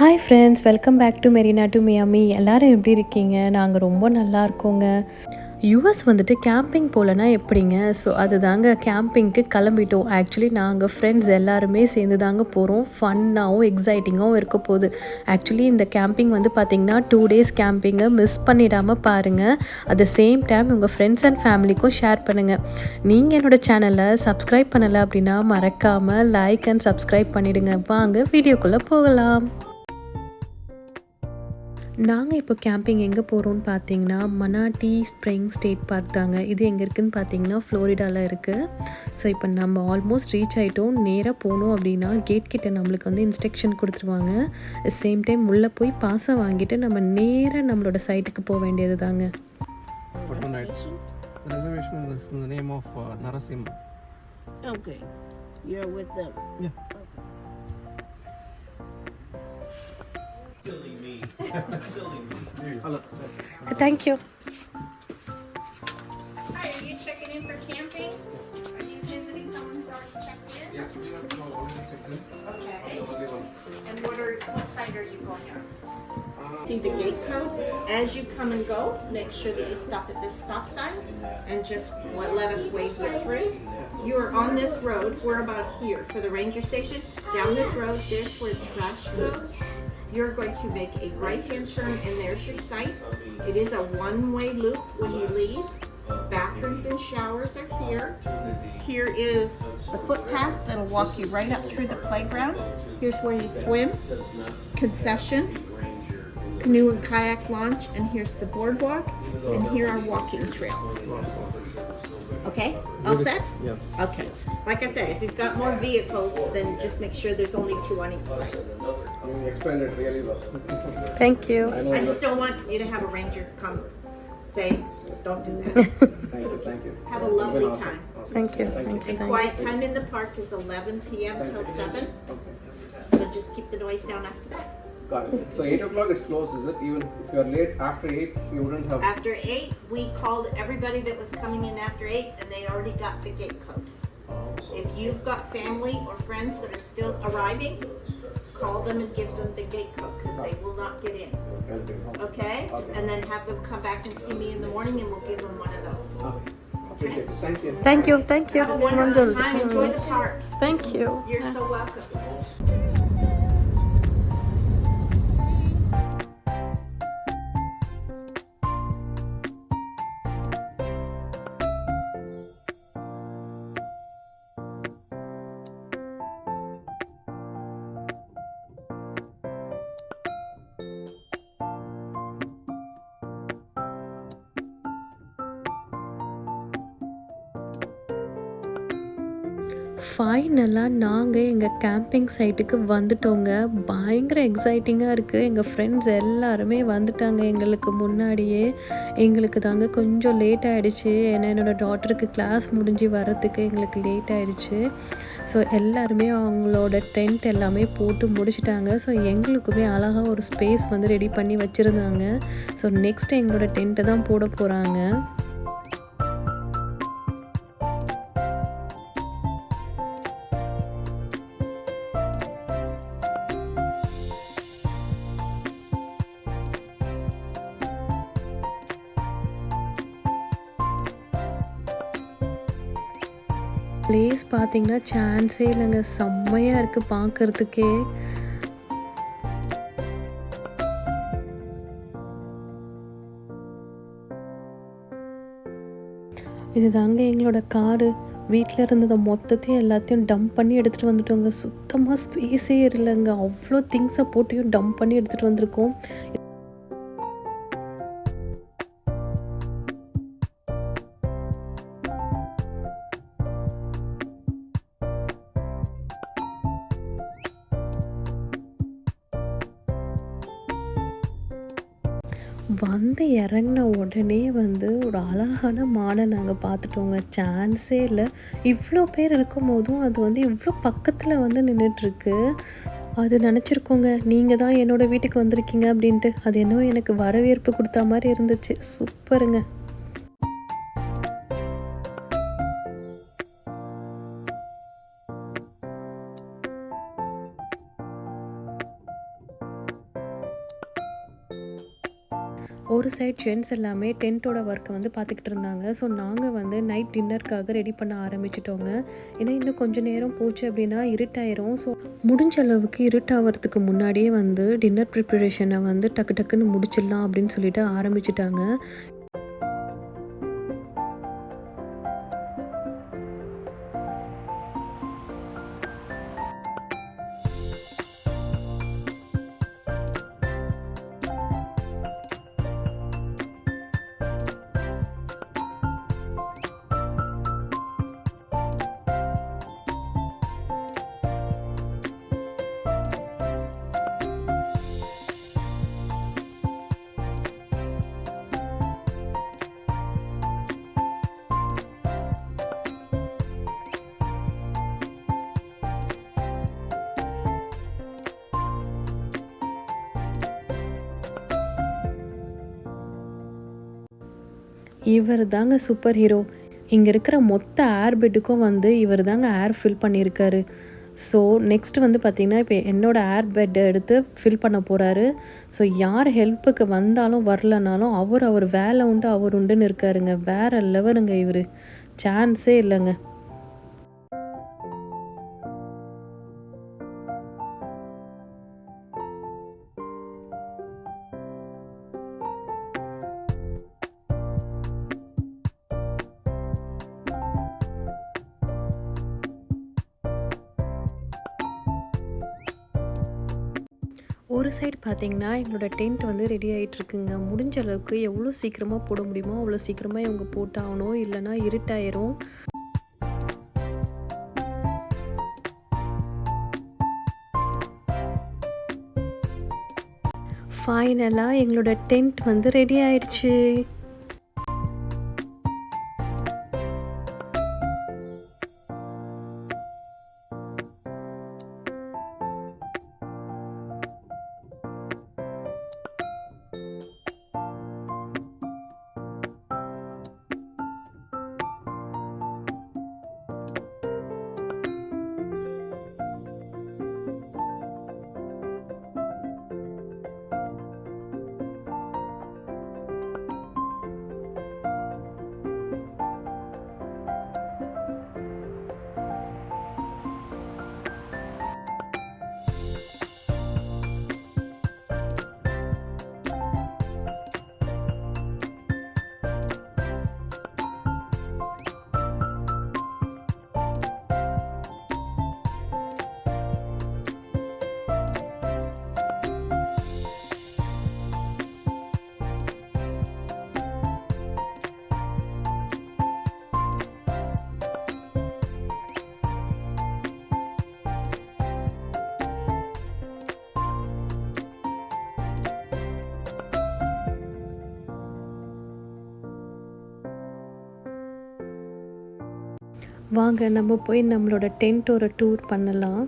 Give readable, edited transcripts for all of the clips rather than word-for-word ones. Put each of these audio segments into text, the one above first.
Hi friends, welcome back to Marina to Miami. எல்லாரும் எப்படி இருக்கீங்க? நாங்கள் ரொம்ப நல்லா இருக்கோங்க. யூஎஸ் வந்துட்டு கேம்பிங் போகலன்னா எப்படிங்க? ஸோ அதுதாங்க கேம்பிங்க்கு கிளம்பிட்டோம். ஆக்சுவலி நாங்கள் ஃப்ரெண்ட்ஸ் எல்லாருமே சேர்ந்து தாங்க போகிறோம். ஃபன்னாகவும் எக்ஸைட்டிங்காகவும் இருக்க போகுது. ஆக்சுவலி இந்த கேம்பிங் வந்து பார்த்திங்கன்னா 2 டேஸ் கேம்பிங்கை மிஸ் பண்ணிடாமல் பாருங்கள். அட் த சேம் டைம் உங்கள் ஃப்ரெண்ட்ஸ் அண்ட் ஃபேமிலிக்கும் ஷேர் பண்ணுங்கள். நீங்கள் என்னோடய சேனலை சப்ஸ்கிரைப் பண்ணலை அப்படின்னா மறக்காமல் லைக் அண்ட் சப்ஸ்கிரைப் பண்ணிவிடுங்க. வாங்க வீடியோக்குள்ளே போகலாம். நாங்கள் இப்போ கேம்பிங் எங்கே போகிறோம்னு பார்த்தீங்கன்னா மனாட்டி ஸ்ப்ரிங் ஸ்டேட் பார்க் தாங்க. இது எங்கே இருக்குதுன்னு பார்த்தீங்கன்னா ஃப்ளோரிடாவில் இருக்குது. ஸோ இப்போ நம்ம ஆல்மோஸ்ட் ரீச் ஆகிட்டோம். நேராக போகணும் அப்படின்னா கேட் கிட்ட நம்மளுக்கு வந்து இன்ஸ்ட்ரக்ஷன் கொடுத்துருவாங்க. சேம் டைம் உள்ளே போய் பாஸை வாங்கிட்டு நம்ம நேராக நம்மளோட சைட்டுக்கு போக வேண்டியது தாங்க. Hello. Thank you. Hi, are you checking in for camping? Are you visiting someone who's already checked in? Yeah, okay. And what side are you going on? See the gate code? As you come and go, make sure that you stop at this stop sign and just let us wave you through. You are on this road. We're about here for the ranger station. Down this road, there's where trash goes. You're going to make a right-hand turn and there's your site. It is a one-way loop when you leave. Bathrooms and showers are here. Here is the footpath that'll walk you right up through the playground. Here's where you swim, concession, canoe and kayak launch, and here's the boardwalk, and here are walking trails. Okay, all set? Yeah. Okay. Like I said, if you've got more vehicles, then just make sure there's only 2 on each side. You explained it really well. Thank you. I just don't want you to have a ranger come say, don't do that. Thank you. Have a lovely time. Thank you. Thank you. And quiet time in the park is 11 p.m. till 7. So just keep the noise down after that. Got it. So 8 o'clock it's closed, is it? Even if you're late after 8, you wouldn't have... After 8, we called everybody that was coming in after 8 and they already got the gate code. If you've got family or friends that are still arriving, call them and give them the gate code because they will not get in. Okay? And then have them come back and see me in the morning and we'll give them one of those. Okay. Thank you. Thank you. Thank you. Have a wonderful time. Enjoy the park. Thank you. You're so welcome. ஃபைனலாக நாங்கள் எங்கள் camping சைட்டுக்கு வந்துட்டோங்க. பயங்கர எக்ஸைட்டிங்காக இருக்குது. எங்கள் friends எல்லாருமே வந்துட்டாங்க எங்களுக்கு முன்னாடியே. எங்களுக்கு தாங்க கொஞ்சம் லேட் ஆகிடுச்சு. ஏன்னா என்னோடய டாட்டருக்கு கிளாஸ் முடிஞ்சு வர்றதுக்கு எங்களுக்கு லேட் ஆகிடுச்சு. ஸோ எல்லாருமே அவங்களோட டென்ட் எல்லாமே போட்டு முடிச்சிட்டாங்க. ஸோ எங்களுக்குமே அழகாக ஒரு ஸ்பேஸ் வந்து ரெடி பண்ணி வச்சுருந்தாங்க. ஸோ நெக்ஸ்ட் எங்களோட டென்ட்டை தான் போட போகிறாங்க. பிளேஸ் பார்த்தீங்கன்னா சான்ஸே இல்லைங்க. செம்மையாக இருக்குது பார்க்குறதுக்கே. இது தாங்க எங்களோட காரு. வீட்டில் இருந்ததை மொத்தத்தையும் எல்லாத்தையும் டம்ப் பண்ணி எடுத்துகிட்டு வந்துட்டோங்க. சுத்தமாக ஸ்பேஸே இல்லைங்க. அவ்வளோ திங்ஸை போட்டியும் டம்ப் பண்ணி எடுத்துகிட்டு வந்திருக்கோம். வந்து இறங்கின உடனே வந்து ஒரு அழகான மானை நாங்கள் பார்த்துட்டோங்க. சான்ஸே இல்லை. இவ்வளோ பேர் இருக்கும் போதும் அது வந்து இவ்வளோ பக்கத்தில் வந்து நின்றுட்டுருக்கு. அது நினச்சிருக்கோங்க, நீங்கள் தான் என்னோடய வீட்டுக்கு வந்திருக்கீங்க அப்படின்ட்டு. அது என்னவோ எனக்கு வரவேற்பு கொடுத்தா மாதிரி இருந்துச்சு. சூப்பருங்க. ஒரு சைட் ஜென்ஸ் எல்லாமே டென்ட்டோட ஒர்க்கை வந்து பார்த்துக்கிட்டு இருந்தாங்க. ஸோ நாங்கள் வந்து நைட் டின்னருக்காக ரெடி பண்ண ஆரம்பிச்சிட்டோங்க. ஏன்னா இன்னும் கொஞ்சம் நேரம் போச்சு அப்படின்னா இருட்டாயிரும். ஸோ முடிஞ்ச அளவுக்கு இருட்டாகிறதுக்கு முன்னாடியே வந்து டின்னர் ப்ரிப்பரேஷனை வந்து டக்கு டக்குன்னு முடிச்சிடலாம் அப்படின்னு சொல்லிட்டு ஆரம்பிச்சிட்டாங்க. இவர் தாங்க சூப்பர் ஹீரோ. இங்கே இருக்கிற மொத்த ஏர் பெட்டுக்கும் வந்து இவர் தாங்க ஏர் ஃபில் பண்ணியிருக்காரு. ஸோ நெக்ஸ்ட் வந்து பார்த்திங்கன்னா இப்போ என்னோடய ஏர் பெட்டை எடுத்து ஃபில் பண்ண போகிறாரு. ஸோ யார் ஹெல்ப்புக்கு வந்தாலும் வரலனாலும் அவர் வேலை உண்டு அவர் உண்டுன்னு இருக்காருங்க. வேறு லெவலுங்க இவர், சான்ஸே இல்லைங்க. ஒரு சைடு பார்த்திங்கன்னா எங்களோட டென்ட் வந்து ரெடி ஆகிட்டுருக்குங்க. முடிஞ்ச அளவுக்கு எவ்வளோ சீக்கிரமாக போட முடியுமோ அவ்வளோ சீக்கிரமாக இவங்க போட்டாகணும், இல்லைனா இருட்டாயிரும். ஃபைனலாக எங்களோட டென்ட் வந்து ரெடி ஆயிடுச்சு. வாங்க நம்ம போய் நம்மளோட டென்ட்டோட டூர் பண்ணலாம்.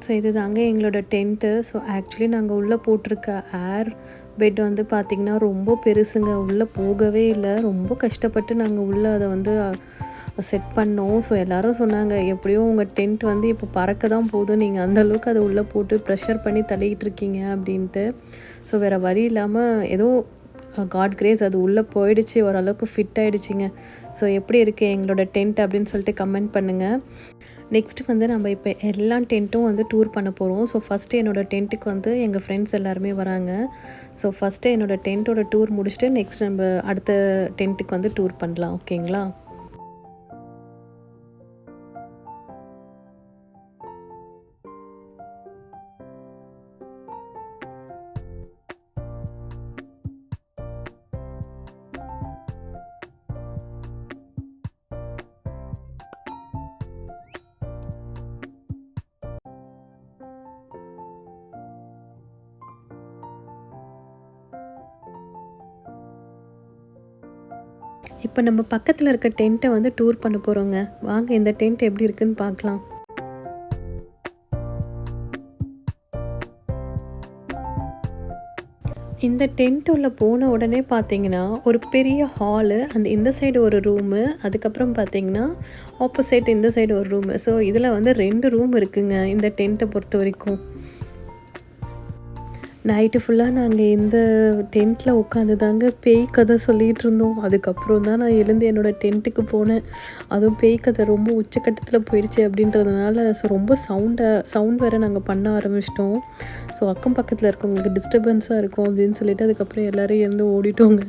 ஸோ இது தாங்க எங்களோட டென்ட்டு. ஸோ ஆக்சுவலி நாங்கள் உள்ளே போட்டிருக்க ஏர் பெட் வந்து பார்த்திங்கன்னா ரொம்ப பெருசுங்க. உள்ளே போகவே இல்லை, ரொம்ப கஷ்டப்பட்டு நாங்கள் உள்ளே அதை வந்து செட் பண்ணோம். ஸோ எல்லோரும் சொன்னாங்க, எப்படியும் உங்கள் டென்ட் வந்து இப்போ பறக்க தான் போதும், நீங்கள் அந்தளவுக்கு அதை உள்ளே போட்டு ப்ரெஷர் பண்ணி தள்ளிக்கிட்டு இருக்கீங்க அப்படின்ட்டு. ஸோ வேறு வழி இல்லாமல் ஏதோ காட் கிரேஸ் அது உள்ளே போயிடுச்சு, ஓரளவுக்கு ஃபிட் ஆகிடுச்சிங்க. ஸோ எப்படி இருக்குது எங்களோட டென்ட் அப்படின்னு சொல்லிட்டு கமெண்ட் பண்ணுங்கள். நெக்ஸ்ட்டு வந்து நம்ம இப்போ எல்லா டென்ட்டும் வந்து டூர் பண்ண போகிறோம். ஸோ ஃபஸ்ட்டு என்னோடய டென்ட்டுக்கு வந்து எங்கள் ஃப்ரெண்ட்ஸ் எல்லாருமே வராங்க. ஸோ ஃபஸ்ட்டு என்னோடய டென்ட்டோட டூர் முடிச்சுட்டு நெக்ஸ்ட் நம்ம அடுத்த டென்ட்டுக்கு வந்து டூர் பண்ணலாம். ஓகேங்களா? இப்போ நம்ம பக்கத்தில் இருக்க டென்ட்டை வந்து டூர் பண்ண போகிறோங்க. வாங்க இந்த டென்ட் எப்படி இருக்குன்னு பார்க்கலாம். இந்த டென்ட் உள்ள போன உடனே பார்த்தீங்கன்னா ஒரு பெரிய ஹாலு, அந்த இந்த சைடு ஒரு ரூமு, அதுக்கப்புறம் பார்த்தீங்கன்னா ஆப்போசிட் இந்த சைடு ஒரு ரூமு. ஸோ இதில் வந்து 2 ரூம் இருக்குங்க இந்த டென்ட்டை பொறுத்த வரைக்கும். நைட்டு ஃபுல்லாக நாங்கள் இந்த டென்ட்டில் உட்காந்து தாங்க பேய் கதை சொல்லிகிட்டு இருந்தோம். அதுக்கப்புறம் தான் நான் எழுந்து என்னோடய டென்ட்டுக்கு போனேன். அதுவும் பேய் கதை ரொம்ப உச்சக்கட்டத்தில் போயிடுச்சு அப்படின்றதுனால ரொம்ப சவுண்ட் வேறு நாங்கள் பண்ண ஆரம்பிச்சிட்டோம். ஸோ அக்கம் பக்கத்தில் இருக்கவங்களுக்கு டிஸ்டர்பன்ஸாக இருக்கும் அப்படின்னு சொல்லிட்டு அதுக்கப்புறம் எல்லோரும் எழுந்து ஓடிட்டோங்க.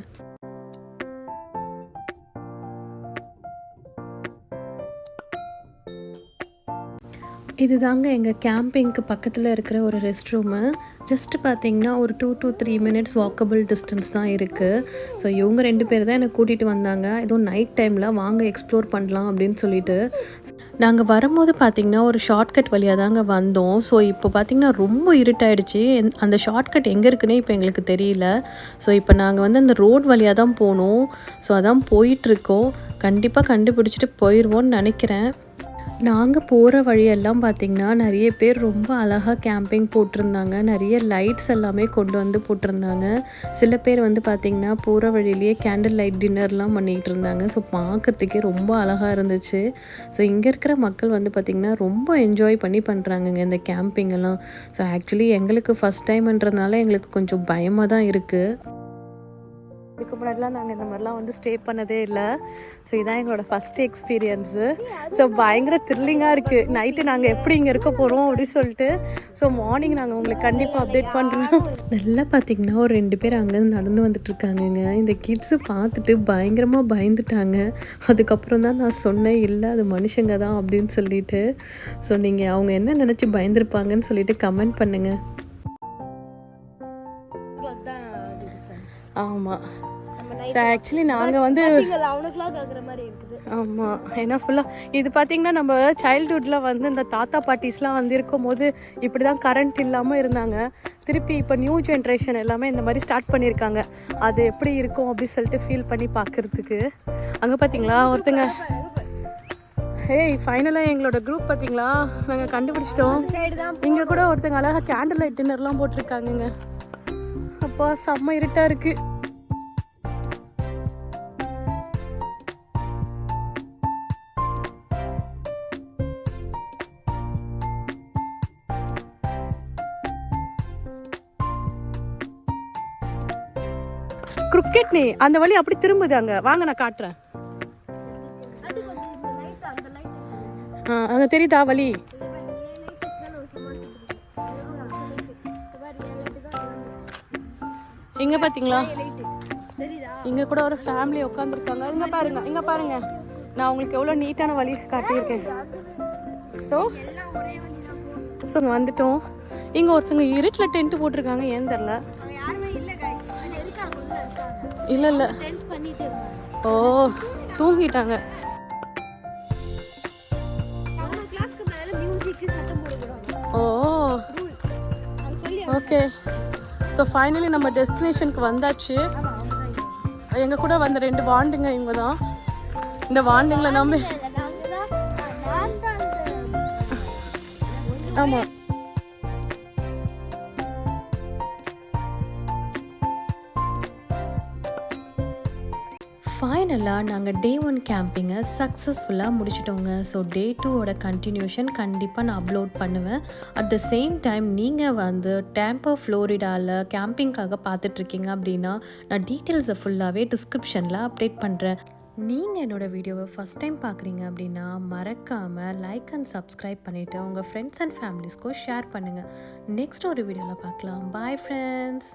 இது தாங்க எங்கள் கேம்பிங்க்கு பக்கத்தில் இருக்கிற ஒரு ரெஸ்ட் ரூமு. ஜஸ்ட்டு பார்த்திங்கன்னா ஒரு 2 to 3 மினிட்ஸ் வாக்கபிள் டிஸ்டன்ஸ் தான் இருக்குது. ஸோ இவங்க 2 பேர் தான் என்னை கூட்டிகிட்டு வந்தாங்க. எதுவும் நைட் டைமில் வாங்க எக்ஸ்ப்ளோர் பண்ணலாம் அப்படின்னு சொல்லிட்டு. நாங்கள் வரும்போது பார்த்திங்கன்னா ஒரு ஷார்ட்கட் வழியாக தாங்க வந்தோம். ஸோ இப்போ பார்த்திங்கன்னா ரொம்ப இருட்டாயிடுச்சு. அந்த ஷார்ட்கட் எங்கே இருக்குன்னே இப்போ எங்களுக்கு தெரியல. ஸோ இப்போ நாங்கள் வந்து அந்த ரோட் வழியாக தான் போனோம். ஸோ அதான் போயிட்டுருக்கோம். கண்டிப்பாக கண்டுபிடிச்சிட்டு போயிடுவோன்னு நினைக்கிறேன். நாங்கள் போகிற வழியெல்லாம் பார்த்திங்கன்னா நிறைய பேர் ரொம்ப அழகாக கேம்பிங் போட்டிருந்தாங்க. நிறைய லைட்ஸ் எல்லாமே கொண்டு வந்து போட்டிருந்தாங்க. சில பேர் வந்து பார்த்திங்கன்னா போகிற வழியிலேயே கேண்டில் லைட் டின்னர்லாம் பண்ணிகிட்டு இருந்தாங்க. ஸோ பார்க்குறதுக்கே ரொம்ப அழகாக இருந்துச்சு. ஸோ இங்கே இருக்கிற மக்கள் வந்து பார்த்திங்கன்னா ரொம்ப என்ஜாய் பண்ணி பண்ணுறாங்கங்க இந்த கேம்பிங்கெல்லாம். ஸோ ஆக்சுவலி எங்களுக்கு ஃபஸ்ட் டைம்ன்றதுனால எங்களுக்கு கொஞ்சம் பயமாக தான் இருக்குது. இதுக்கு முன்னாடிலாம் நாங்கள் இந்த மாதிரிலாம் வந்து ஸ்டே பண்ணதே இல்லை. ஸோ இதான் எங்களோட ஃபஸ்ட்டு எக்ஸ்பீரியன்ஸு. ஸோ பயங்கர த்ரில்லிங்காக இருக்குது. நைட்டு நாங்கள் எப்படி இங்கே இருக்க போகிறோம் அப்படின்னு சொல்லிட்டு. ஸோ மார்னிங் நாங்கள் உங்களுக்கு கண்டிப்பாக அப்டேட் பண்ணுறோம். நல்லா பார்த்திங்கன்னா ஒரு 2 பேர் அங்கேருந்து நடந்து வந்துட்டுருக்காங்கங்க. இந்த கிட்ஸு பார்த்துட்டு பயங்கரமாக பயந்துட்டாங்க. அதுக்கப்புறம் தான் நான் சொன்னேன், இல்லை அது மனுஷங்க தான் அப்படின்னு சொல்லிட்டு. ஸோ நீங்கள் அவங்க என்ன நினச்சி பயந்துருப்பாங்கன்னு சொல்லிட்டு கமெண்ட் பண்ணுங்கள். ஆமாம். ஸோ ஆக்சுவலி நாங்கள் வந்து ஆமாம், ஏன்னா ஃபுல்லாக இது பார்த்திங்கன்னா நம்ம சைல்டுஹுட்டில் வந்து இந்த தாத்தா பாட்டிஸ்லாம் வந்து இருக்கும்போது இப்படி தான் கரண்ட் இல்லாமல் இருந்தாங்க. திருப்பி இப்போ நியூ ஜென்ரேஷன் எல்லாமே இந்த மாதிரி ஸ்டார்ட் பண்ணியிருக்காங்க. அது எப்படி இருக்கும் அப்படின்னு சொல்லிட்டு ஃபீல் பண்ணி பார்க்குறதுக்கு. அங்கே பார்த்தீங்களா ஒருத்தங்க, ஏய் ஃபைனலாக எங்களோட குரூப் பார்த்தீங்களா நாங்கள் கண்டுபிடிச்சிட்டோம். இங்கே கூட ஒருத்தங்க அழகாக கேண்டில் லைட் டின்னர்லாம் போட்டிருக்காங்கங்க. அப்பா செம்ம இருட்டாக இருக்குது. கிரிக்கெட் நீ அந்த வழி அப்படி திரும்புது. அங்கே வாங்க நான் காட்டுறேன். அங்கே தெரியுதா வழி? இங்கே பார்த்தீங்களா, இங்கே கூட ஒரு ஃபேமிலி உட்காந்துருக்காங்க. இங்கே பாருங்க, இங்கே பாருங்க, நான் உங்களுக்கு எவ்வளோ நீட்டான வழி காட்டியிருக்கேன். ஸோ வந்துட்டோம். இங்கே ஒருத்தங்க இருட்டில் டென்ட் போட்டிருக்காங்க, ஏன் தெரில. இல்லை இல்லை, ஓ தூங்கிட்டாங்க. ஓ ஓகே. ஸோ ஃபைனலி நம்ம டெஸ்டினேஷனுக்கு வந்தாச்சு. எங்கள் கூட வந்த 2 வாண்டுங்க இவங்க தான். இந்த வாண்டுங்களை நம்பி ஆமாம். ஃபைனலாக நாங்கள் டே 1 கேம்பிங்கை சக்ஸஸ்ஃபுல்லாக முடிச்சிட்டோங்க. ஸோ டே 2ஓட கண்டினியூஷன் கண்டிப்பாக நான் அப்லோட் பண்ணுவேன். அட் த சேம் டைம் நீங்கள் வந்து டேம்பா ஃப்ளோரிடாவில் கேம்பிங்காக பார்த்துட்ருக்கீங்க அப்படின்னா நான் டீட்டெயில்ஸை ஃபுல்லாகவே டிஸ்கிரிப்ஷனில் அப்டேட் பண்ணுறேன். நீங்கள் என்னோடய வீடியோவை ஃபஸ்ட் டைம் பார்க்குறீங்க அப்படின்னா மறக்காமல் லைக் அண்ட் சப்ஸ்கிரைப் பண்ணிவிட்டு உங்கள் ஃப்ரெண்ட்ஸ் அண்ட் ஃபேமிலிஸ்க்கும் ஷேர் பண்ணுங்கள். நெக்ஸ்ட் ஒரு வீடியோவில் பார்க்கலாம். Bye friends.